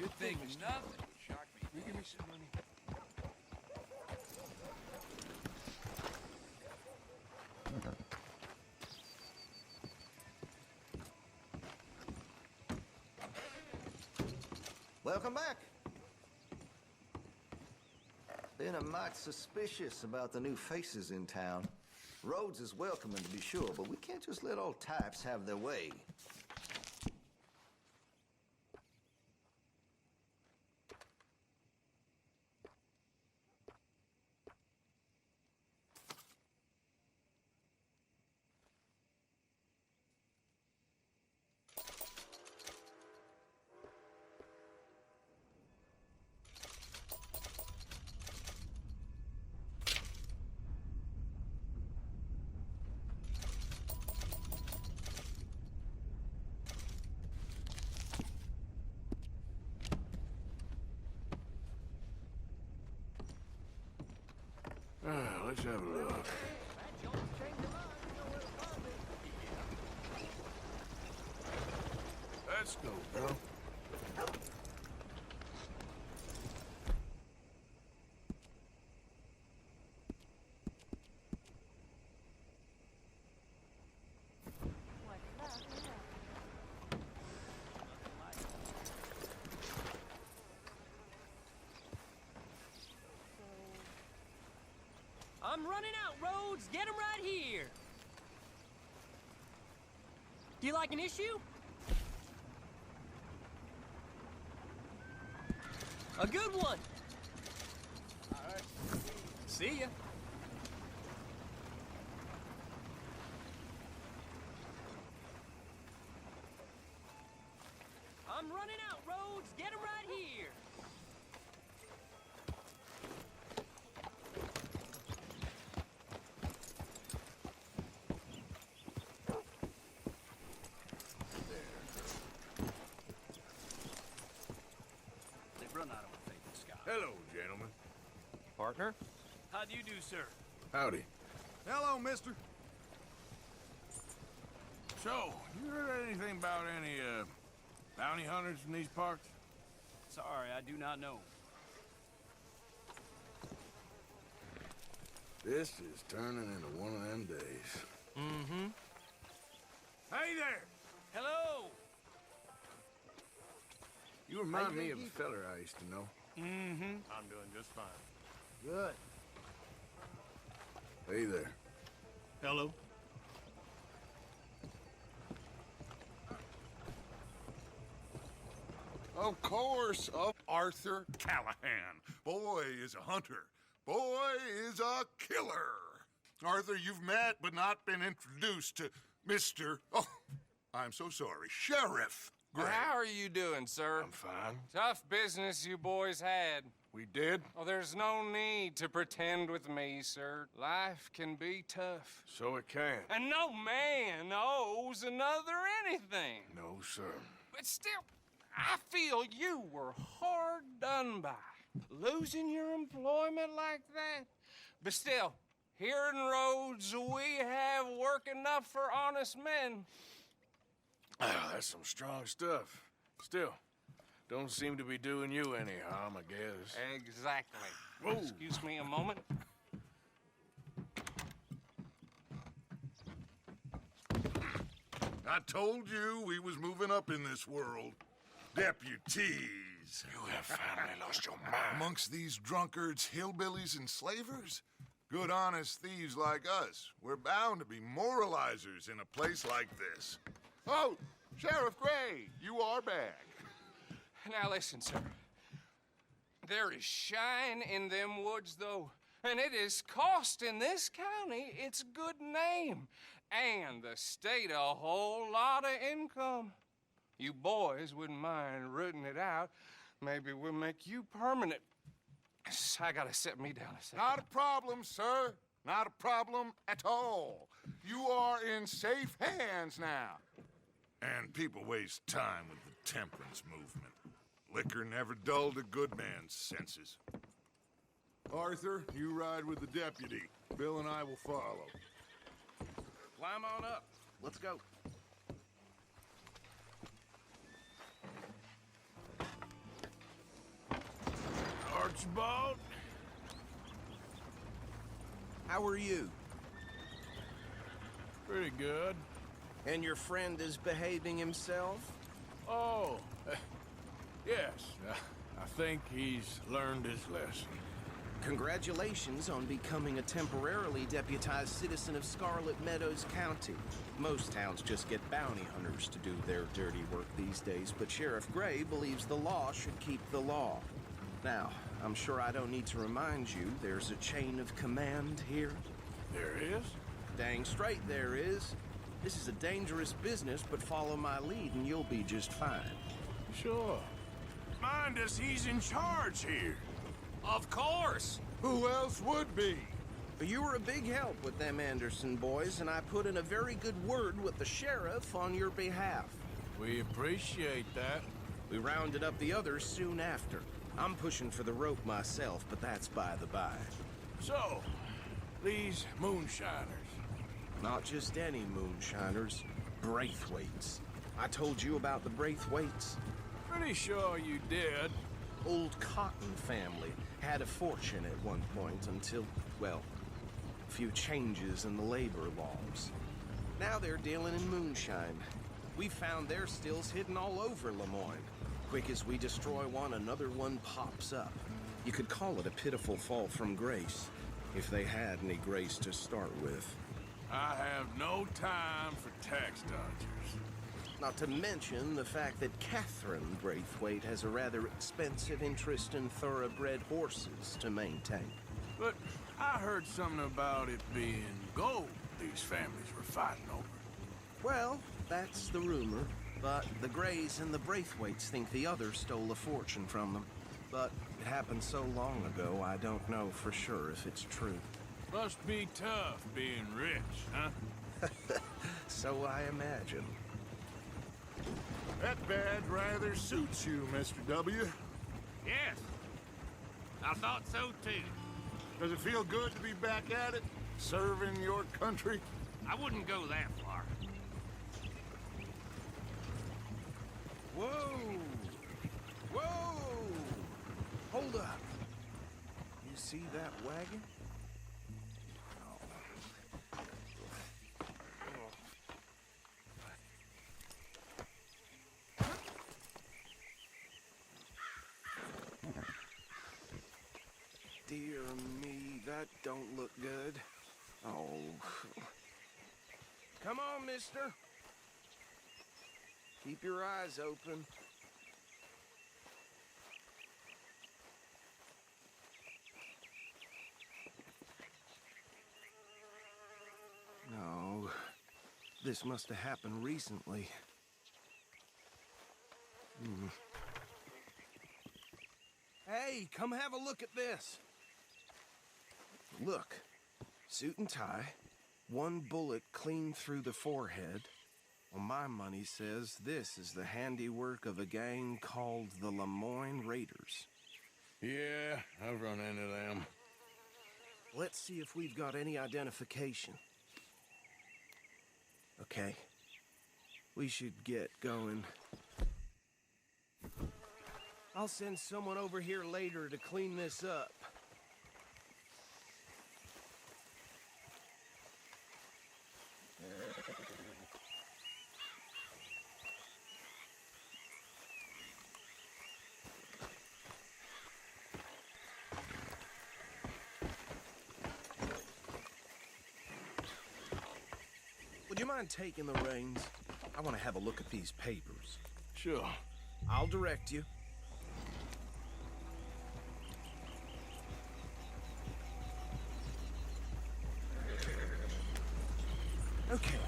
You think nothing would shock me. You give me some money. Welcome back. Been a mite suspicious about the new faces in town. Rhodes is welcoming to be sure, but we can't just let all types have their way. Let's have a look. Let's go, girl. I'm running out, Rhodes. Get him right here. Do you like an issue? A good one. All right. See ya. I'm running out, Rhodes. Get him right here. Hello, gentlemen. Partner? How do you do, sir? Howdy. Hello, mister. So, you heard anything about any, bounty hunters in these parts? Sorry, I do not know. This is turning into one of them days. Mm-hmm. Hey there! Hello! You remind me of a feller I used to know. Mm-hmm. I'm doing just fine. Good. Hey there. Hello? Of course, of Arthur Callahan. Boy is a hunter. Boy is a killer. Arthur, you've met but not been introduced to Mr. Oh, I'm so sorry. Sheriff Gray. How are you doing, sir? I'm fine. Tough business you boys had. We did? Oh, there's no need to pretend with me, sir. Life can be tough. So it can. And no man owes another anything. No, sir. But still, I feel you were hard done by. Losing your employment like that. But still, here in Rhodes, we have work enough for honest men. Ah, that's some strong stuff. Still, don't seem to be doing you any harm, I guess. Exactly. Whoa. Excuse me a moment. I told you we was moving up in this world. Deputies. You have finally lost your mind. Amongst these drunkards, hillbillies, and slavers? Good honest thieves like us. We're bound to be moralizers in a place like this. Oh, Sheriff Gray, you are back. Now listen, sir. There is shine in them woods, though, and it is costing this county its good name and the state a whole lot of income. You boys wouldn't mind rooting it out. Maybe we'll make you permanent. I gotta set me down a second. Not a problem, sir. Not a problem at all. You are in safe hands now. And people waste time with the temperance movement. Liquor never dulled a good man's senses. Arthur, you ride with the deputy. Bill and I will follow. Climb on up. Let's go. Archibald. How are you? Pretty good. And your friend is behaving himself? Oh, yes. I think he's learned his lesson. Congratulations on becoming a temporarily deputized citizen of Scarlet Meadows County. Most towns just get bounty hunters to do their dirty work these days, but Sheriff Gray believes the law should keep the law. Now, I'm sure I don't need to remind you there's a chain of command here. There is? Dang straight there is. This is a dangerous business, but follow my lead and you'll be just fine. Sure. Mind us, he's in charge here. Of course. Who else would be? But you were a big help with them Anderson boys, and I put in a very good word with the sheriff on your behalf. We appreciate that. We rounded up the others soon after. I'm pushing for the rope myself, but that's by the by. So, these moonshiners. Not just any moonshiners, Braithwaites. I told you about the Braithwaites. Pretty sure you did. Old Cotton family had a fortune at one point until, well, a few changes in the labor laws. Now they're dealing in moonshine. We found their stills hidden all over Lemoyne. Quick as we destroy one, another one pops up. You could call it a pitiful fall from grace, if they had any grace to start with. I have no time for tax dodgers. Not to mention the fact that Catherine Braithwaite has a rather expensive interest in thoroughbred horses to maintain. But I heard something about it being gold these families were fighting over. Well, that's the rumor, but the Grays and the Braithwaites think the others stole a fortune from them. But it happened so long ago, I don't know for sure if it's true. Must be tough being rich, huh? So I imagine. That badge rather suits you, Mr. W. Yes. I thought so too. Does it feel good to be back at it, serving your country? I wouldn't go that far. Whoa! Whoa! Hold up. You see that wagon? Dear me, that don't look good. Oh. Come on, mister. Keep your eyes open. No. This must have happened recently. Hey, come have a look at this. Look, suit and tie, one bullet clean through the forehead. Well, my money says this is the handiwork of a gang called the Lemoyne Raiders. Yeah, I've run into them. Let's see if we've got any identification. Okay, we should get going. I'll send someone over here later to clean this up. Would you mind taking the reins? I want to have a look at these papers. Sure. I'll direct you. Okay.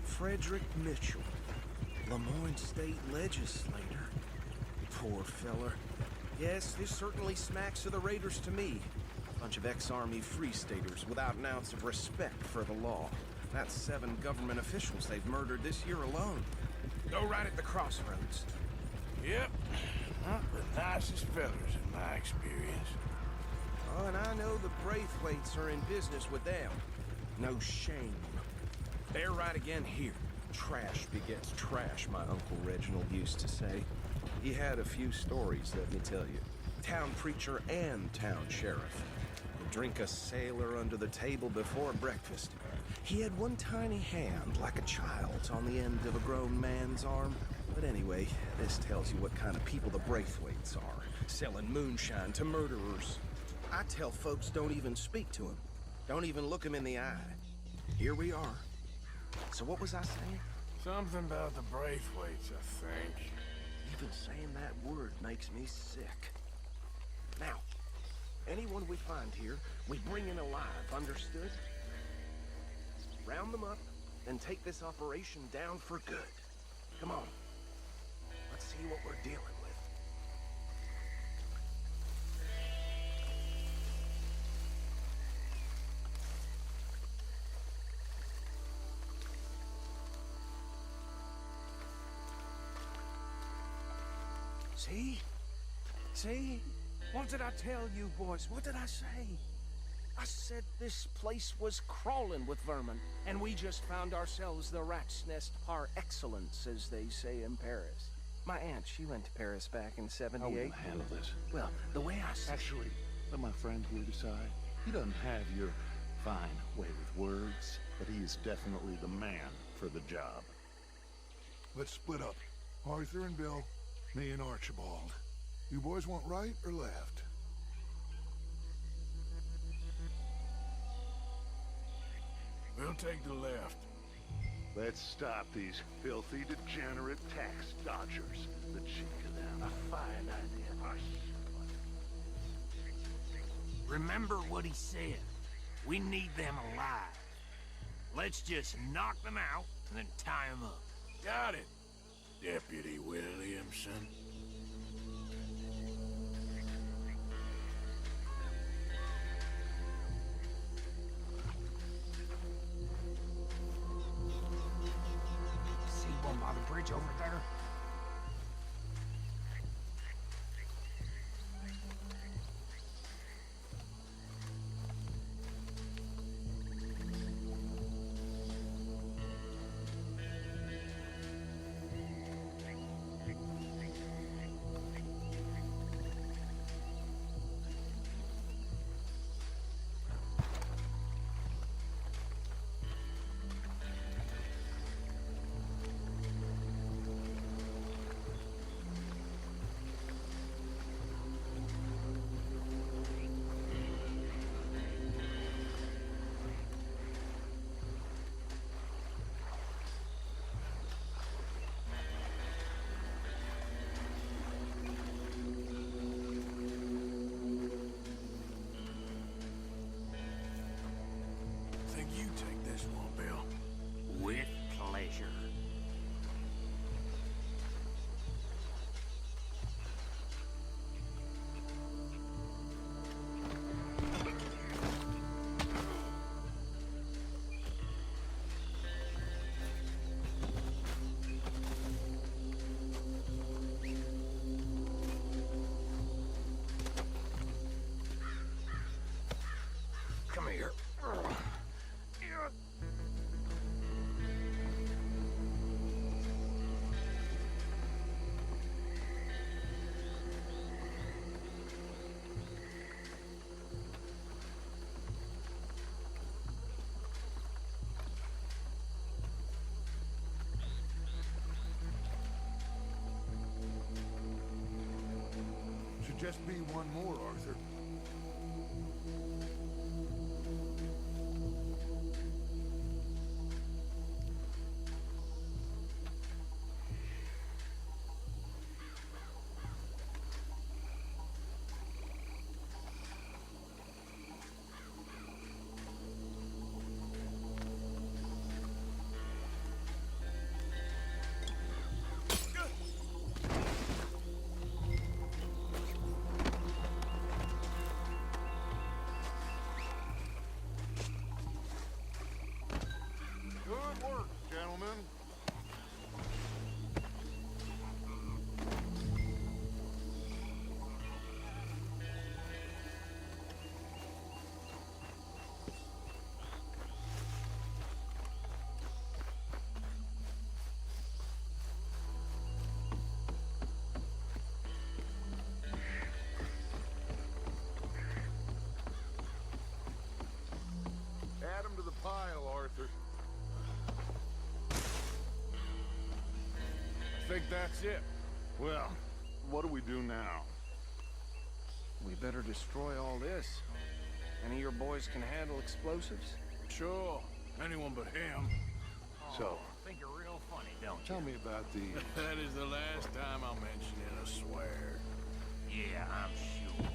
Frederick Mitchell, Lemoyne State Legislator. Poor feller. Yes, this certainly smacks of the Raiders to me. Bunch of ex-Army Free Staters without an ounce of respect for the law. That's 7 government officials they've murdered this year alone. Go right at the crossroads. Yep. Not the nicest fellers in my experience. Oh, and I know the Braithwaites are in business with them. No shame. They're right again here. Trash begets trash, my Uncle Reginald used to say. He had a few stories, let me tell you. town preacher and town sheriff. Would drink a sailor under the table before breakfast. He had one tiny hand, like a child's, on the end of a grown man's arm. But anyway, this tells you what kind of people the Braithwaites are, selling moonshine to murderers. I tell folks don't even speak to him. Don't even look him in the eye. Here we are. So what was I saying? Something about the Braithwaites, I think. Even saying that word makes me sick. Now, anyone we find here, we bring in alive, understood? Round them up, then take this operation down for good. Come on. Let's see what we're dealing with. See? See? What did I tell you, boys? What did I say? I said this place was crawling with vermin, and we just found ourselves the rat's nest par excellence, as they say in Paris. My aunt, she went to Paris back in '78. I wouldn't handle this. Well, the way I see Actually, let my friend here decide. He doesn't have your fine way with words, but he is definitely the man for the job. Let's split up. Arthur and Bill, me and Archibald. You boys want right or left? We'll take the left. Let's stop these filthy, degenerate tax dodgers. The cheek of them. A fine idea. Hush. Remember what he said. We need them alive. Let's just knock them out and then tie them up. Got it, Deputy Williamson. See one by the bridge over there? Think you take this one, Bill. With pleasure. Come here. Should just be one more, Arthur. think that's it. Well, what do we do now? We better destroy all this. Any of your boys can handle explosives? Sure. Anyone but him. So, Think you're real funny, don't you? tell me about the... That is the last time I'll mention it, I swear. Yeah, I'm sure.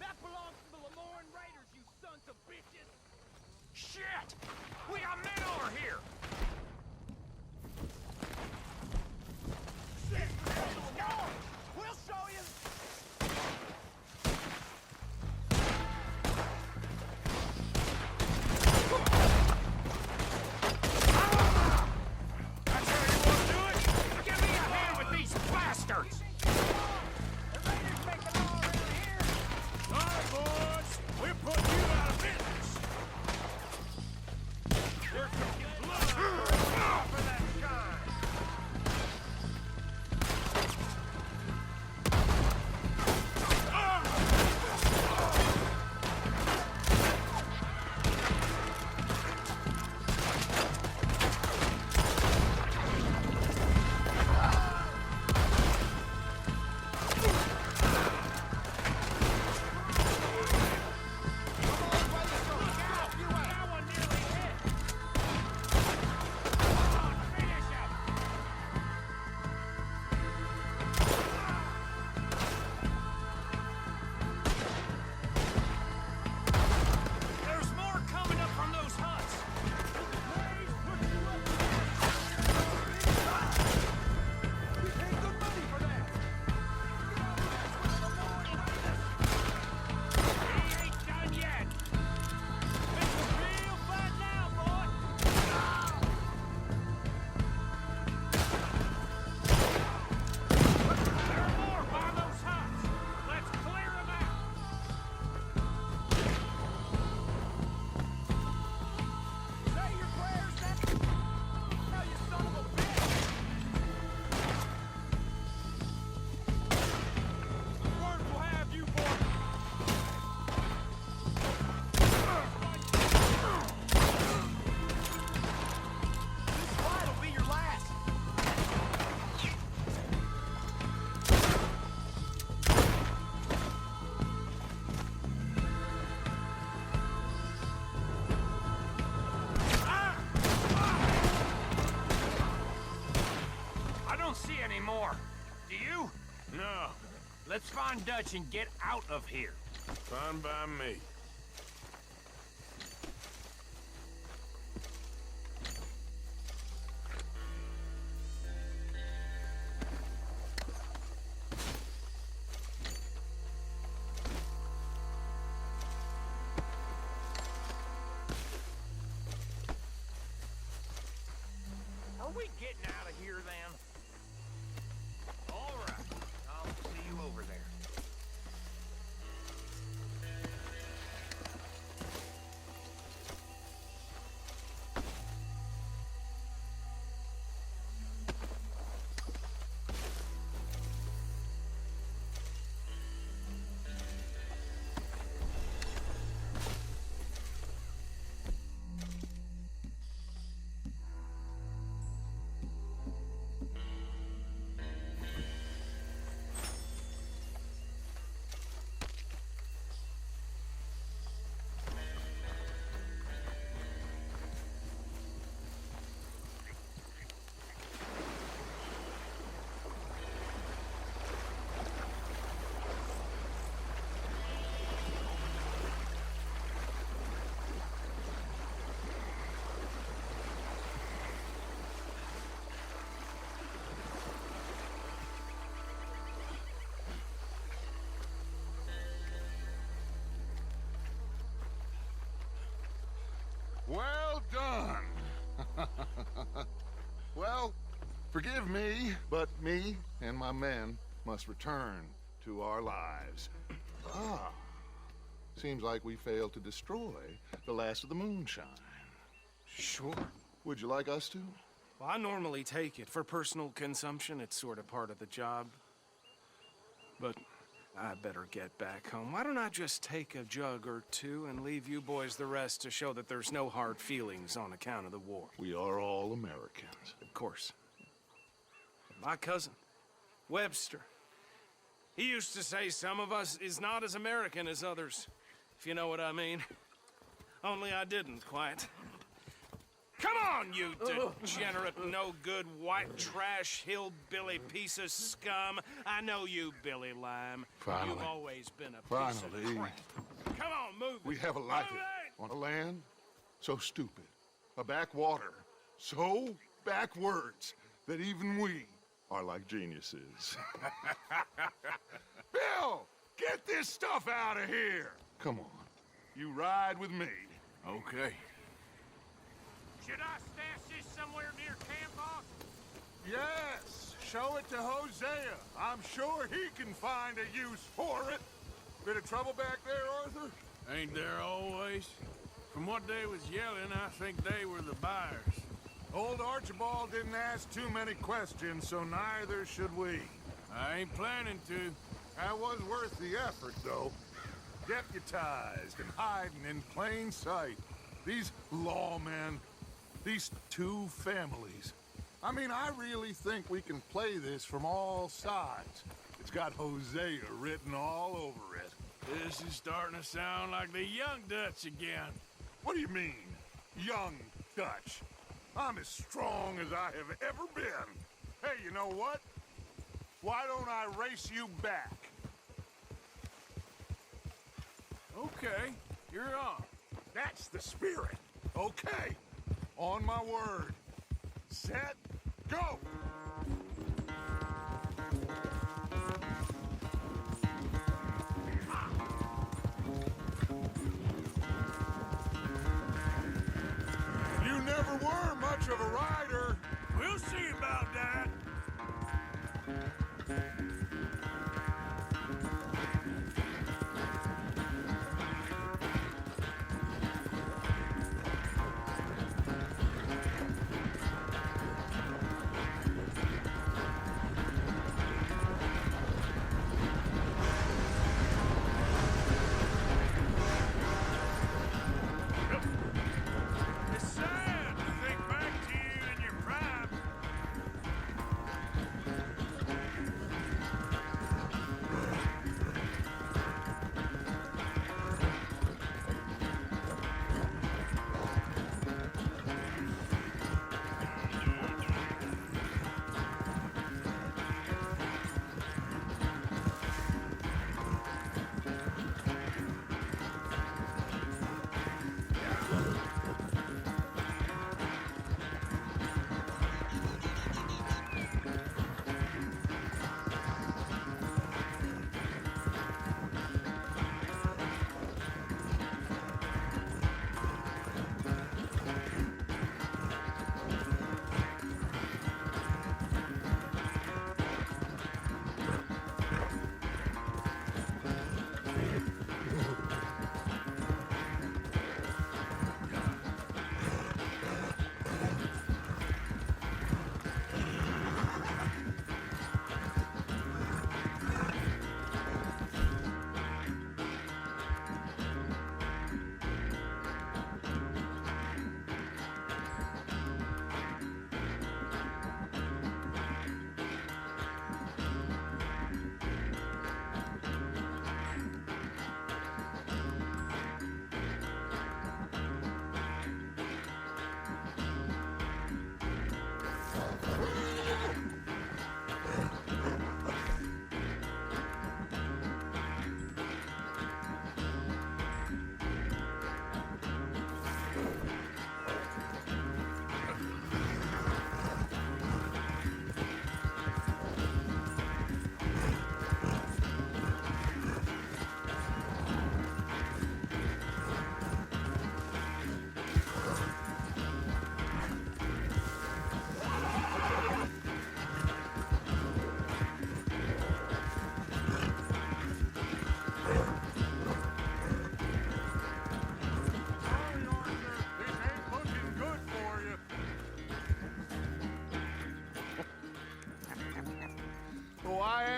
That belongs to the Lemoyne Raiders, you sons of bitches! Shit! We got men over here! We'll show you! That's how you want to do it? Give me a hand with these bastards! The Raiders make the law around here! All right, boys. We're putting you out of business. There's some blood off of that shine! That one nearly hit! Come on, finish him! There's more coming up from those huts! He ain't done yet! It's a real fight now, boy! There are more by those huts! Let's clear them out! Say your prayers now, you son of a bitch! Word will have you, boy! This fight will be your last! I don't see any more. Do you? No. Let's find Dutch and get out of here. Fine by me. Are we getting out of here then? All right. I'll see you over there. Well done. Well, forgive me, but me and my men must return to our lives. Ah, seems like we failed to destroy the last of the moonshine. Sure. Would you like us to? Well, I normally take it. For personal consumption, it's sort of part of the job. But I better get back home. Why don't I just take a jug or two and leave you boys the rest to show that there's no hard feelings on account of the war? We are all Americans. Of course. My cousin, Webster, he used to say some of us is not as American as others, if you know what I mean. Only I didn't quite. Come on, you degenerate, no-good, white trash, hillbilly piece of scum. I know you, Billy Lime. Finally. You've always been a piece Finally. of crap. Come on, move it. We have a life Move it! on a land so stupid, a backwater so backwards that even we are like geniuses. Bill, get this stuff out of here. Come on, you ride with me. Okay. Should I stash this somewhere near camp, boss? Yes, show it to Hosea. I'm sure he can find a use for it. Bit of trouble back there, Arthur? Ain't there always? From what they was yelling, I think they were the buyers. Old Archibald didn't ask too many questions, so neither should we. I ain't planning to. That was worth the effort, though. Deputized and hiding in plain sight. These lawmen, these two families. I mean, I really think we can play this from all sides. It's got Hosea written all over it. This is starting to sound like the Young Dutch again. What do you mean, young Dutch? I'm as strong as I have ever been. Hey, you know what? Why don't I race you back? Okay, you're on. That's the spirit. Okay. On my word. Set, go! You never were much of a rider. We'll see about that.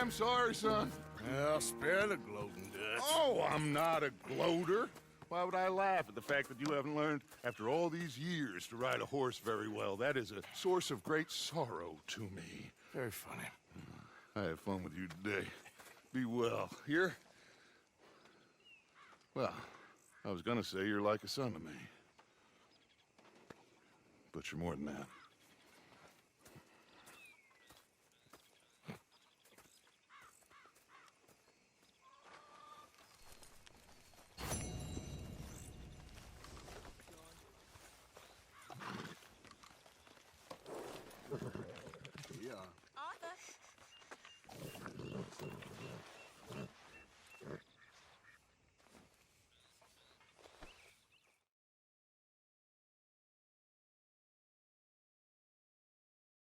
I'm sorry, son. Well, spare the gloating, Dutch. Oh, I'm not a gloater. Why would I laugh at the fact that you haven't learned, after all these years, to ride a horse very well? That is a source of great sorrow to me. Very funny. I had fun with you today. Be well. Here? Well, I was gonna say you're like a son to me. But you're more than that.